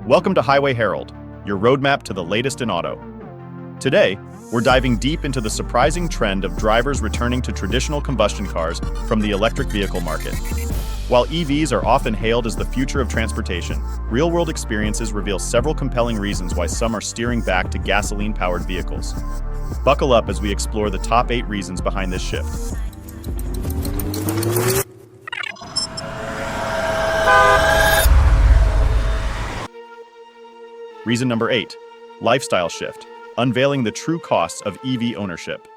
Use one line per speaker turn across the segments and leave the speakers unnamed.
Welcome to Highway Herald, your roadmap to the latest in auto. Today, we're diving deep into the surprising trend of drivers returning to traditional combustion cars from the electric vehicle market. While EVs are often hailed as the future of transportation, real-world experiences reveal several compelling reasons why some are steering back to gasoline-powered vehicles. Buckle up as we explore the top 8 reasons behind this shift. Reason number 8, lifestyle shift, unveiling the true costs of EV ownership.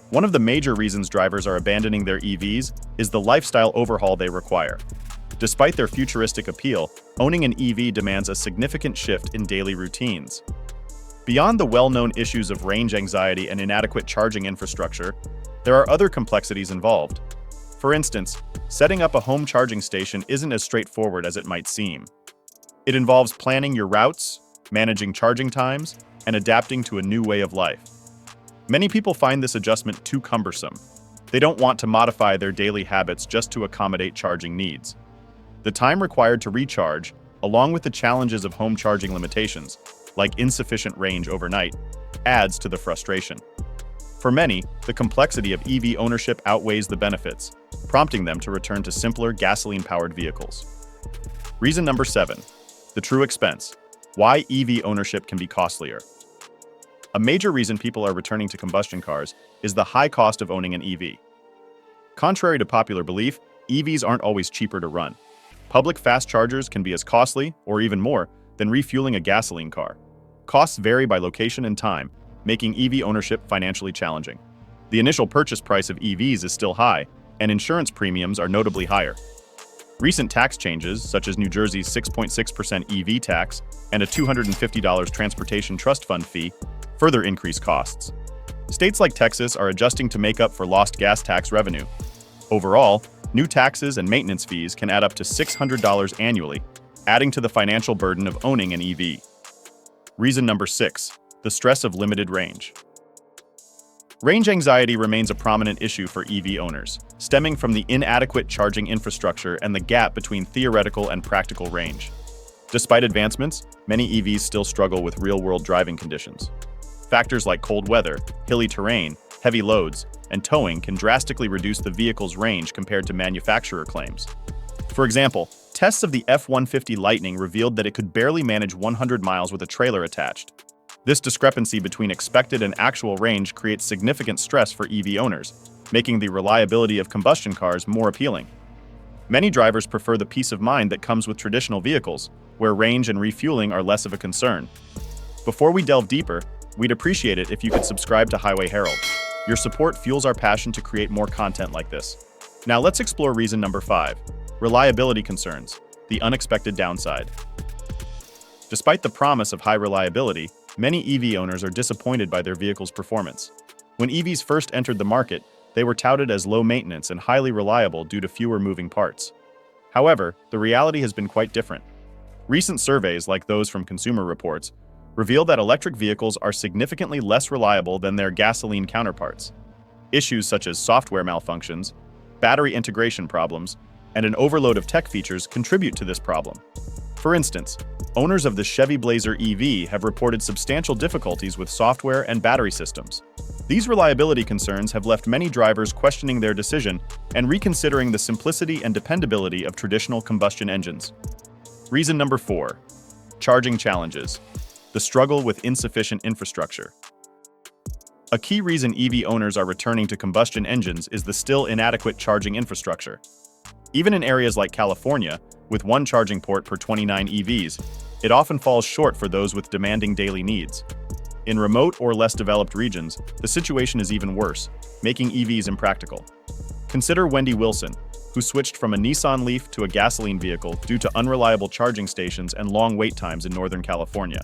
One of the major reasons drivers are abandoning their EVs is the lifestyle overhaul they require. Despite their futuristic appeal, owning an EV demands a significant shift in daily routines. Beyond the well-known issues of range anxiety and inadequate charging infrastructure, there are other complexities involved. For instance, setting up a home charging station isn't as straightforward as it might seem. It involves planning your routes, managing charging times, and adapting to a new way of life. Many people find this adjustment too cumbersome. They don't want to modify their daily habits just to accommodate charging needs. The time required to recharge, along with the challenges of home charging limitations, like insufficient range overnight, adds to the frustration. For many, the complexity of EV ownership outweighs the benefits, prompting them to return to simpler gasoline-powered vehicles. Reason number 7. The true expense. Why EV ownership can be costlier. A major reason people are returning to combustion cars is the high cost of owning an EV. Contrary to popular belief, EVs aren't always cheaper to run. Public fast chargers can be as costly, or even more, than refueling a gasoline car. Costs vary by location and time, making EV ownership financially challenging. The initial purchase price of EVs is still high, and insurance premiums are notably higher. Recent tax changes, such as New Jersey's 6.6% EV tax and a $250 transportation trust fund fee, further increase costs. States like Texas are adjusting to make up for lost gas tax revenue. Overall, new taxes and maintenance fees can add up to $600 annually, adding to the financial burden of owning an EV. Reason number 6, the stress of limited range. Range anxiety remains a prominent issue for EV owners, stemming from the inadequate charging infrastructure and the gap between theoretical and practical range. Despite advancements, many EVs still struggle with real-world driving conditions. Factors like cold weather, hilly terrain, heavy loads, and towing can drastically reduce the vehicle's range compared to manufacturer claims. For example, tests of the F-150 Lightning revealed that it could barely manage 100 miles with a trailer attached. This discrepancy between expected and actual range creates significant stress for EV owners, making the reliability of combustion cars more appealing. Many drivers prefer the peace of mind that comes with traditional vehicles, where range and refueling are less of a concern. Before we delve deeper, we'd appreciate it if you could subscribe to Highway Herald. Your support fuels our passion to create more content like this. Now let's explore reason number 5, reliability concerns, the unexpected downside. Despite the promise of high reliability, many EV owners are disappointed by their vehicle's performance. When EVs first entered the market, they were touted as low maintenance and highly reliable due to fewer moving parts. However, the reality has been quite different. Recent surveys, like those from Consumer Reports, reveal that electric vehicles are significantly less reliable than their gasoline counterparts. Issues such as software malfunctions, battery integration problems, and an overload of tech features contribute to this problem. For instance, owners of the Chevy Blazer EV have reported substantial difficulties with software and battery systems. These reliability concerns have left many drivers questioning their decision and reconsidering the simplicity and dependability of traditional combustion engines. Reason number 4, charging challenges, the struggle with insufficient infrastructure. A key reason EV owners are returning to combustion engines is the still inadequate charging infrastructure. Even in areas like California, with one charging port per 29 EVs, it often falls short for those with demanding daily needs. In remote or less developed regions, the situation is even worse, making EVs impractical. Consider Wendy Wilson, who switched from a Nissan Leaf to a gasoline vehicle due to unreliable charging stations and long wait times in Northern California.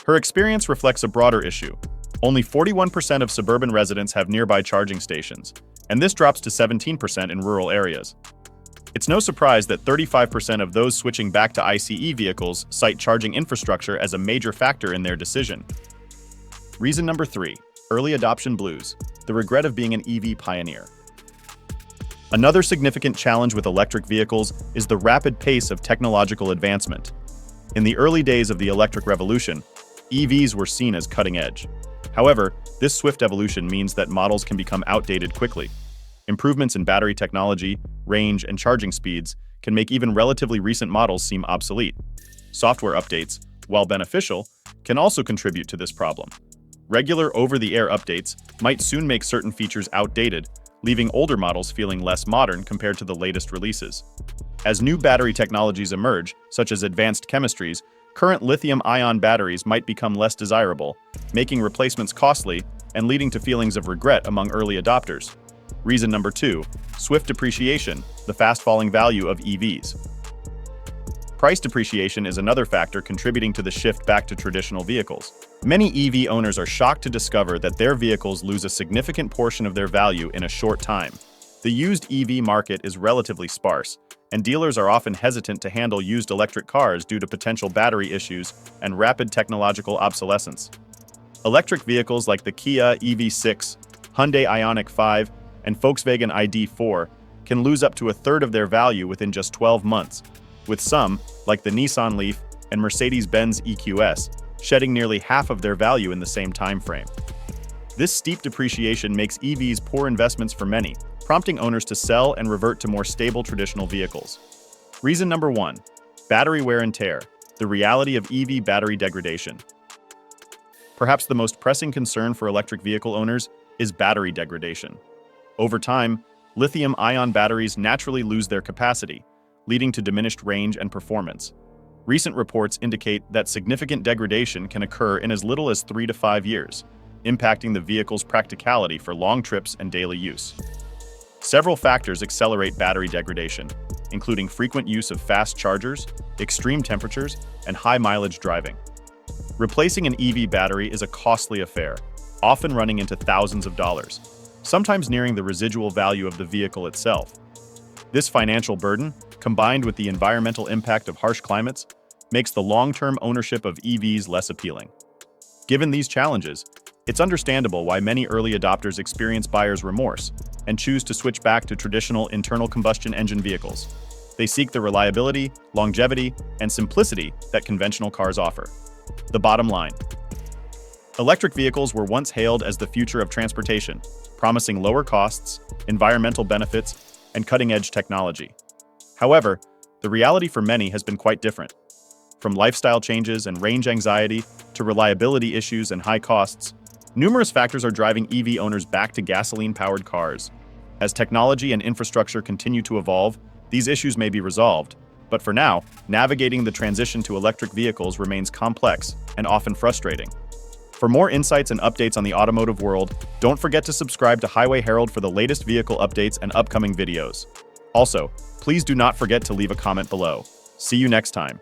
Her experience reflects a broader issue. Only 41% of suburban residents have nearby charging stations, and this drops to 17% in rural areas. It's no surprise that 35% of those switching back to ICE vehicles cite charging infrastructure as a major factor in their decision. Reason number 3, early adoption blues, the regret of being an EV pioneer. Another significant challenge with electric vehicles is the rapid pace of technological advancement. In the early days of the electric revolution, EVs were seen as cutting edge. However, this swift evolution means that models can become outdated quickly. Improvements in battery technology, range, and charging speeds can make even relatively recent models seem obsolete. Software updates, while beneficial, can also contribute to this problem. Regular over-the-air updates might soon make certain features outdated, leaving older models feeling less modern compared to the latest releases. As new battery technologies emerge, such as advanced chemistries, current lithium-ion batteries might become less desirable, making replacements costly and leading to feelings of regret among early adopters. Reason number 2, swift depreciation, the fast-falling value of EVs. Price depreciation is another factor contributing to the shift back to traditional vehicles. Many EV owners are shocked to discover that their vehicles lose a significant portion of their value in a short time. The used EV market is relatively sparse, and dealers are often hesitant to handle used electric cars due to potential battery issues and rapid technological obsolescence. Electric vehicles like the Kia EV6, Hyundai Ioniq 5, and Volkswagen ID.4 can lose up to a third of their value within just 12 months, with some, like the Nissan Leaf and Mercedes-Benz EQS, shedding nearly half of their value in the same time frame. This steep depreciation makes EVs poor investments for many, prompting owners to sell and revert to more stable traditional vehicles. Reason number 1, battery wear and tear, the reality of EV battery degradation. Perhaps the most pressing concern for electric vehicle owners is battery degradation. Over time, lithium-ion batteries naturally lose their capacity, leading to diminished range and performance. Recent reports indicate that significant degradation can occur in as little as 3 to 5 years, impacting the vehicle's practicality for long trips and daily use. Several factors accelerate battery degradation, including frequent use of fast chargers, extreme temperatures, and high-mileage driving. Replacing an EV battery is a costly affair, often running into thousands of dollars, sometimes nearing the residual value of the vehicle itself. This financial burden, combined with the environmental impact of harsh climates, makes the long-term ownership of EVs less appealing. Given these challenges, it's understandable why many early adopters experience buyer's remorse and choose to switch back to traditional internal combustion engine vehicles. They seek the reliability, longevity, and simplicity that conventional cars offer. The bottom line: electric vehicles were once hailed as the future of transportation, promising lower costs, environmental benefits, and cutting-edge technology. However, the reality for many has been quite different. From lifestyle changes and range anxiety to reliability issues and high costs, numerous factors are driving EV owners back to gasoline-powered cars. As technology and infrastructure continue to evolve, these issues may be resolved, but for now, navigating the transition to electric vehicles remains complex and often frustrating. For more insights and updates on the automotive world, don't forget to subscribe to Highway Herald for the latest vehicle updates and upcoming videos. Also, please do not forget to leave a comment below. See you next time.